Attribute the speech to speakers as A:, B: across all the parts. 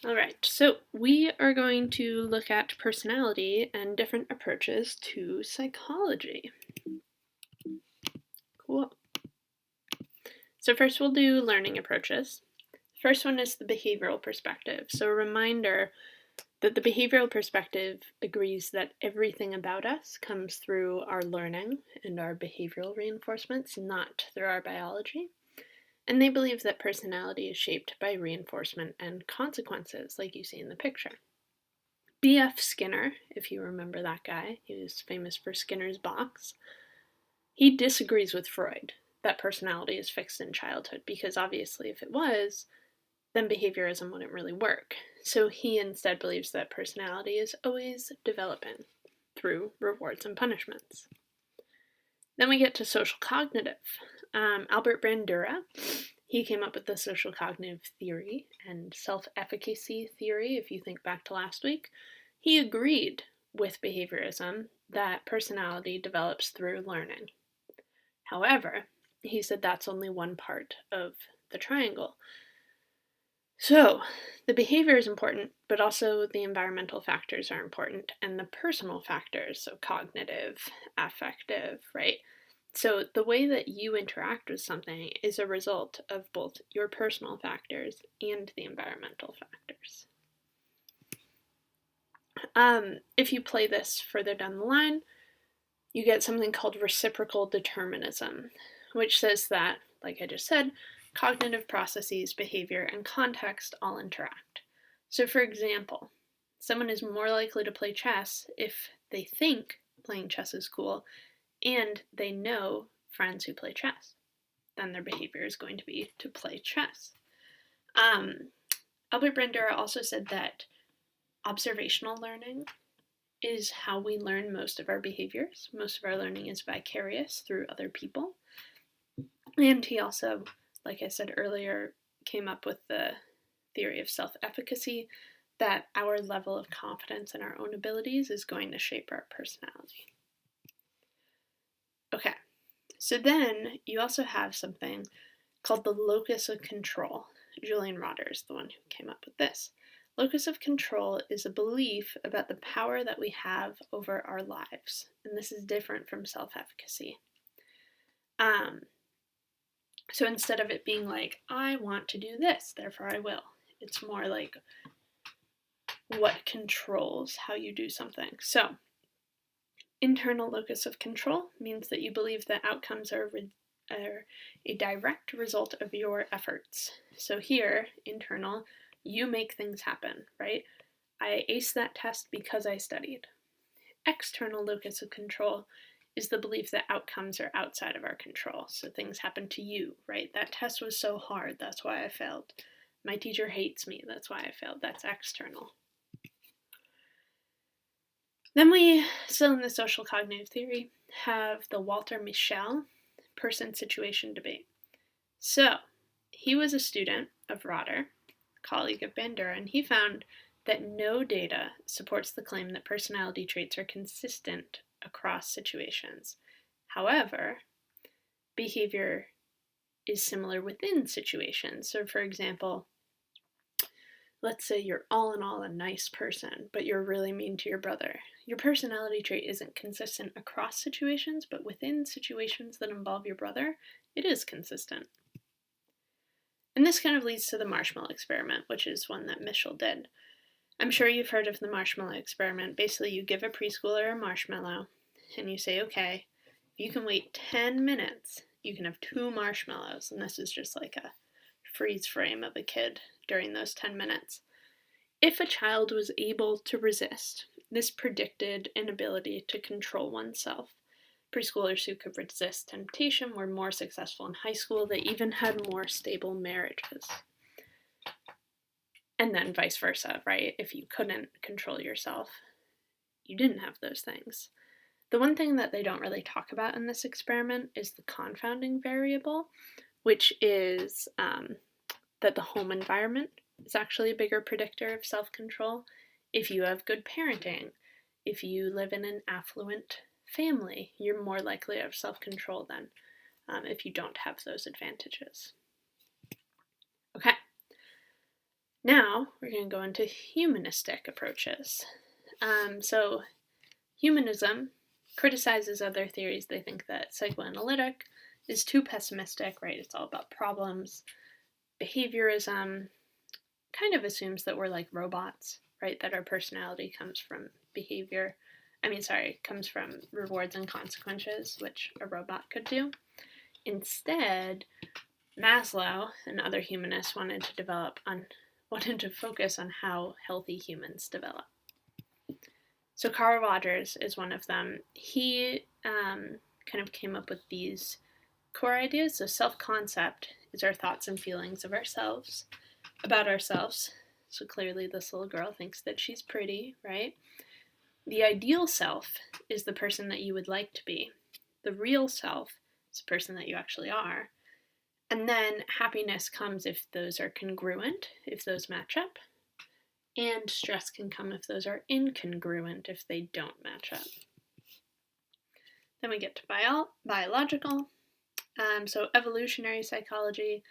A: All right, so we are going to look at personality and different approaches to psychology. Cool. So first we'll do learning approaches. First one is the behavioral perspective. So a reminder that the behavioral perspective agrees that everything about us comes through our learning and our behavioral reinforcements, not through our biology. And they believe that personality is shaped by reinforcement and consequences, like you see in the picture. B.F. Skinner, if you remember that guy, he was famous for Skinner's box. He disagrees with Freud that personality is fixed in childhood because obviously, if it was, then behaviorism wouldn't really work. So he instead believes that personality is always developing through rewards and punishments. Then we get to social cognitive. Albert Bandura, he came up with the social cognitive theory and self-efficacy theory, if you think back to last week. He agreed with behaviorism that personality develops through learning. However, he said that's only one part of the triangle. So, the behavior is important, but also the environmental factors are important, and the personal factors, so cognitive, affective, right? So, the way that you interact with something is a result of both your personal factors and the environmental factors. If you play this further down the line, you get something called reciprocal determinism, which says that, like I just said, cognitive processes, behavior, and context all interact. So, for example, someone is more likely to play chess if they think playing chess is cool and they know friends who play chess. Then their behavior is going to be to play chess. Albert Bandura also said that observational learning is how we learn most of our behaviors. Most of our learning is vicarious through other people. And he also, like I said earlier, came up with the theory of self-efficacy, that our level of confidence in our own abilities is going to shape our personality. Okay, so then you also have something called the locus of control. Julian Rotter is the one who came up with this. Locus of control is a belief about the power that we have over our lives, and this is different from self-efficacy. So instead of it being like, I want to do this, therefore I will, it's more like what controls how you do something. So, internal locus of control means that you believe that outcomes are a direct result of your efforts. So here, internal, you make things happen, right? I aced that test because I studied. External locus of control is the belief that outcomes are outside of our control. So things happen to you, right? That test was so hard, that's why I failed. My teacher hates me, that's why I failed. That's external. Then we, still in the social cognitive theory, have the Walter Mischel person-situation debate. So, he was a student of Rotter, colleague of Bandura, and he found that no data supports the claim that personality traits are consistent across situations. However, behavior is similar within situations. So, for example, let's say you're all in all a nice person, but you're really mean to your brother. Your personality trait isn't consistent across situations, but within situations that involve your brother, it is consistent. And this kind of leads to the marshmallow experiment, which is one that Mischel did. I'm sure you've heard of the marshmallow experiment. Basically, you give a preschooler a marshmallow, and you say, okay, if you can wait 10 minutes, you can have 2 marshmallows. And this is just like a freeze frame of a kid during those 10 minutes. If a child was able to resist, this predicted an ability to control oneself. Preschoolers who could resist temptation were more successful in high school. They even had more stable marriages. And then vice versa, right? If you couldn't control yourself, you didn't have those things. The one thing that they don't really talk about in this experiment is the confounding variable, which is that the home environment is actually a bigger predictor of self-control. If you have good parenting, if you live in an affluent family, you're more likely to have self-control than if you don't have those advantages. Okay, Now we're going to go into humanistic approaches. So humanism criticizes other theories. They think that psychoanalytic is too pessimistic, right? It's all about problems. Behaviorism kind of assumes that we're like robots, right? That our personality comes from behavior. Comes from rewards and consequences, which a robot could do. Instead, Maslow and other humanists wanted to focus on how healthy humans develop. So Carl Rogers is one of them. He kind of came up with these core ideas. So self-concept is our thoughts and feelings of ourselves, about ourselves. So clearly this little girl thinks that she's pretty, right? The ideal self is the person that you would like to be. The real self is the person that you actually are. And then happiness comes if those are congruent, if those match up. And stress can come if those are incongruent, if they don't match up. Then we get to biological. So evolutionary psychology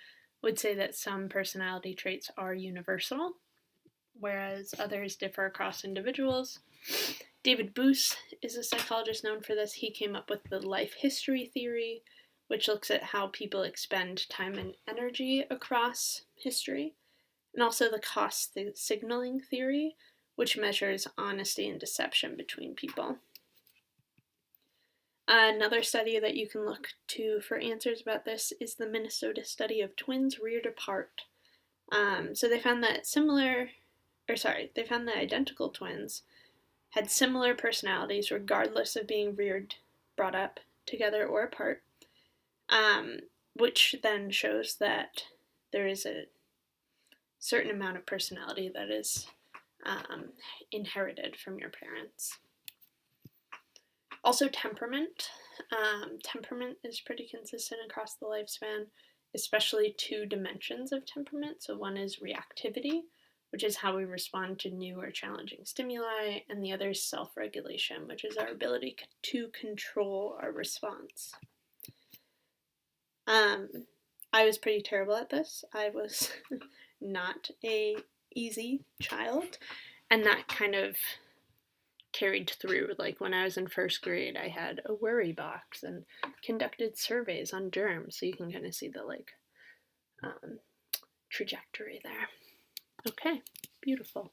A: would say that some personality traits are universal, whereas others differ across individuals. David Boos is a psychologist known for this. He came up with the life history theory, which looks at how people expend time and energy across history, and also the cost signaling theory, which measures honesty and deception between people. Another study that you can look to for answers about this is the Minnesota study of twins reared apart. So they found that identical twins had similar personalities regardless of being brought up together or apart, which then shows that there is a certain amount of personality that is inherited from your parents. Also temperament. Temperament is pretty consistent across the lifespan, especially two dimensions of temperament. So one is reactivity, which is how we respond to new or challenging stimuli, and the other is self-regulation, which is our ability to control our response. I was pretty terrible at this. I was not a easy child, and that kind of carried through. Like when I was in first grade, I had a worry box and conducted surveys on germs, so you can kind of see the trajectory there. Okay, beautiful.